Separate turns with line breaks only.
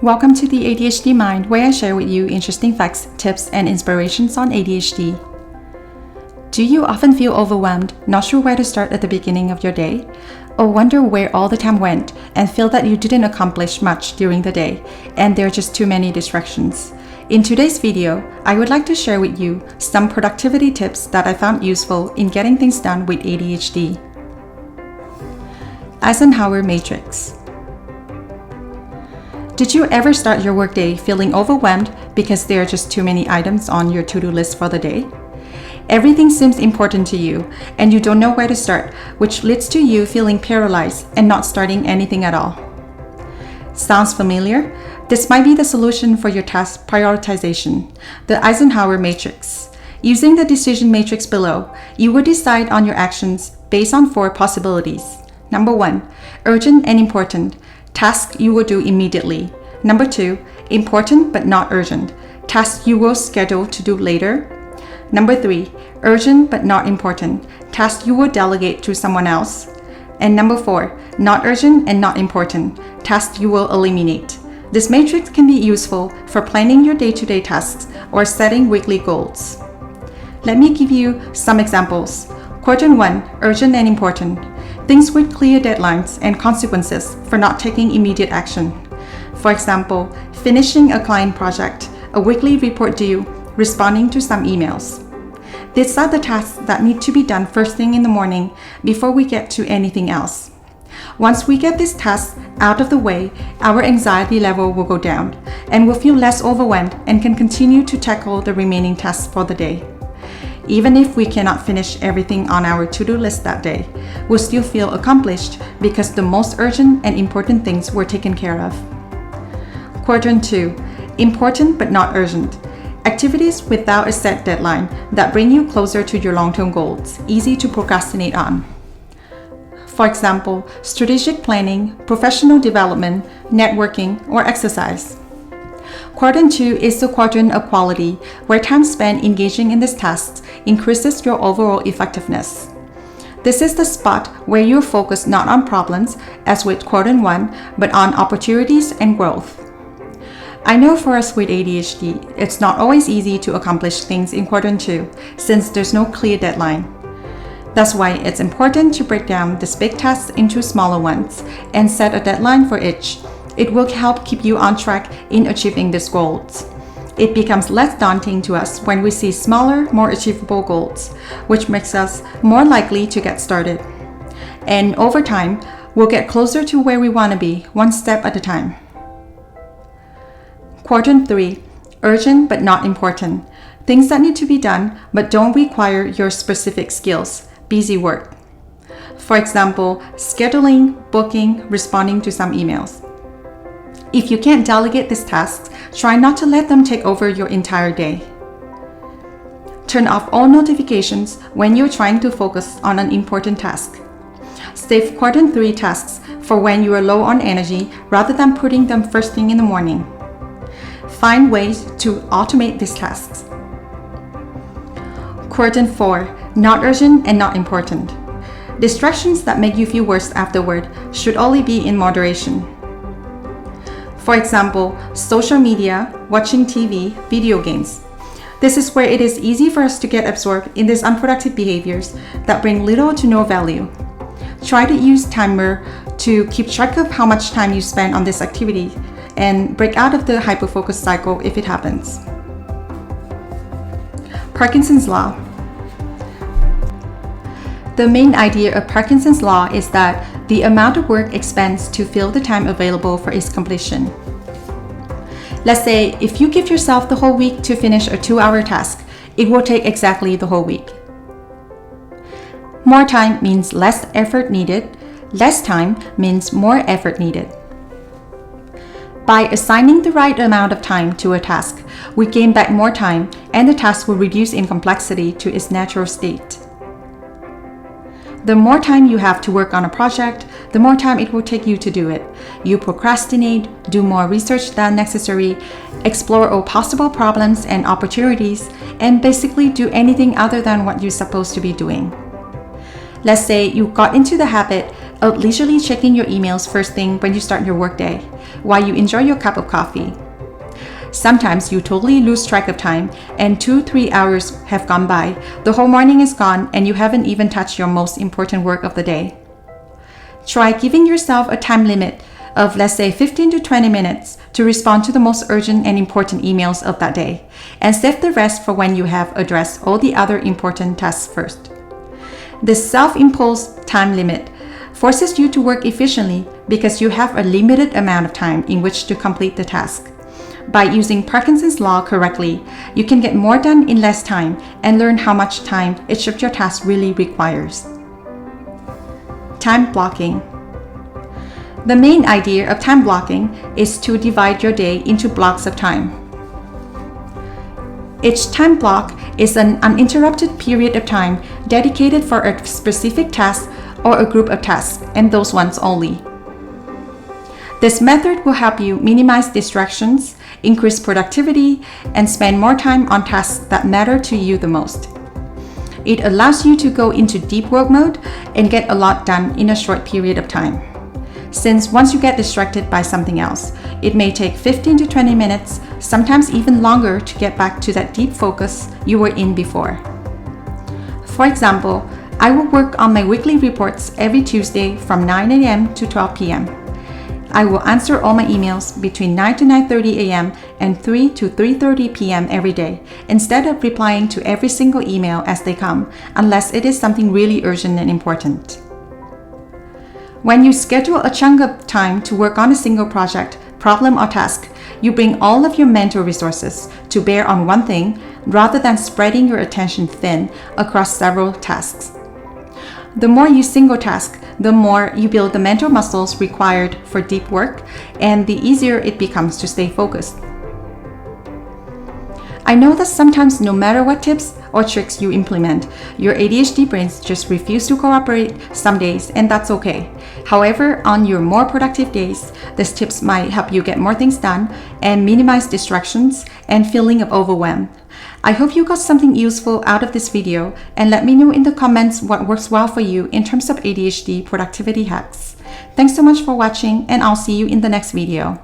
Welcome to the ADHD Mind, where I share with you interesting facts, tips, and inspirations on ADHD. Do you often feel overwhelmed, not sure where to start at the beginning of your day? Or wonder where all the time went and feel that you didn't accomplish much during the day and there are just too many distractions? In today's video, I would like to share with you some productivity tips that I found useful in getting things done with ADHD. Eisenhower Matrix. Did you ever start your workday feeling overwhelmed because there are just too many items on your to-do list for the day? Everything seems important to you, and you don't know where to start, which leads to you feeling paralyzed and not starting anything at all. Sounds familiar? This might be the solution for your task prioritization, the Eisenhower Matrix. Using the decision matrix below, you will decide on your actions based on 4 possibilities. Number 1, urgent and important. Tasks you will do immediately. Number 2, important but not urgent. Tasks you will schedule to do later. Number 3, urgent but not important. Tasks you will delegate to someone else. And number 4, not urgent and not important. Tasks you will eliminate. This matrix can be useful for planning your day-to-day tasks or setting weekly goals. Let me give you some examples. Quadrant 1, urgent and important. Things with clear deadlines and consequences for not taking immediate action. For example, finishing a client project, a weekly report due, responding to some emails. These are the tasks that need to be done first thing in the morning before we get to anything else. Once we get these tasks out of the way, our anxiety level will go down and we'll feel less overwhelmed and can continue to tackle the remaining tasks for the day. Even if we cannot finish everything on our to-do list that day, we'll still feel accomplished because the most urgent and important things were taken care of. Quadrant 2, important but not urgent. Activities without a set deadline that bring you closer to your long-term goals, easy to procrastinate on. For example, strategic planning, professional development, networking, or exercise. Quadrant 2 is the quadrant of quality, where time spent engaging in these tasks increases your overall effectiveness. This is the spot where you're focused not on problems, as with Quadrant 1, but on opportunities and growth. I know for us with ADHD, it's not always easy to accomplish things in Quadrant 2, since there's no clear deadline. That's why it's important to break down these big tasks into smaller ones and set a deadline for each. It will help keep you on track in achieving these goals. It becomes less daunting to us when we see smaller, more achievable goals, which makes us more likely to get started. And over time, we'll get closer to where we want to be, one step at a time. Quadrant 3, urgent but not important. Things that need to be done but don't require your specific skills, busy work. For example, scheduling, booking, responding to some emails. If you can't delegate these tasks, try not to let them take over your entire day. Turn off all notifications when you're trying to focus on an important task. Save Quadrant 3 tasks for when you are low on energy rather than putting them first thing in the morning. Find ways to automate these tasks. Quadrant 4, not urgent and not important. Distractions that make you feel worse afterward should only be in moderation. For example, social media, watching TV, video games. This is where it is easy for us to get absorbed in these unproductive behaviors that bring little to no value. Try to use timer to keep track of how much time you spend on this activity and break out of the hyperfocus cycle if it happens. Parkinson's Law. The main idea of Parkinson's Law is that the amount of work expends to fill the time available for its completion. Let's say if you give yourself the whole week to finish a 2-hour task, it will take exactly the whole week. More time means less effort needed. Less time means more effort needed. By assigning the right amount of time to a task, we gain back more time and the task will reduce in complexity to its natural state. The more time you have to work on a project, the more time it will take you to do it. You procrastinate, do more research than necessary, explore all possible problems and opportunities, and basically do anything other than what you're supposed to be doing. Let's say you got into the habit of leisurely checking your emails first thing when you start your workday, while you enjoy your cup of coffee. Sometimes you totally lose track of time and 2-3 hours have gone by, the whole morning is gone, and you haven't even touched your most important work of the day. Try giving yourself a time limit of, let's say, 15 to 20 minutes to respond to the most urgent and important emails of that day, and save the rest for when you have addressed all the other important tasks first. This self-imposed time limit forces you to work efficiently because you have a limited amount of time in which to complete the task. By using Parkinson's law correctly, you can get more done in less time and learn how much time each of your tasks really requires. Time blocking. The main idea of time blocking is to divide your day into blocks of time. Each time block is an uninterrupted period of time dedicated for a specific task or a group of tasks, and those ones only. This method will help you minimize distractions, increase productivity, and spend more time on tasks that matter to you the most. It allows you to go into deep work mode and get a lot done in a short period of time. Since once you get distracted by something else, it may take 15 to 20 minutes, sometimes even longer, to get back to that deep focus you were in before. For example, I will work on my weekly reports every Tuesday from 9 a.m. to 12 p.m. I will answer all my emails between 9 to 9:30 a.m. and 3 to 3:30 p.m. every day, instead of replying to every single email as they come, unless it is something really urgent and important. When you schedule a chunk of time to work on a single project, problem, or task, you bring all of your mental resources to bear on one thing rather than spreading your attention thin across several tasks. The more you single task, the more you build the mental muscles required for deep work, and the easier it becomes to stay focused. I know that sometimes, no matter what tips or tricks you implement, your ADHD brains just refuse to cooperate some days, and that's okay. However, on your more productive days, these tips might help you get more things done and minimize distractions and feeling of overwhelm. I hope you got something useful out of this video, and let me know in the comments what works well for you in terms of ADHD productivity hacks. Thanks so much for watching, and I'll see you in the next video.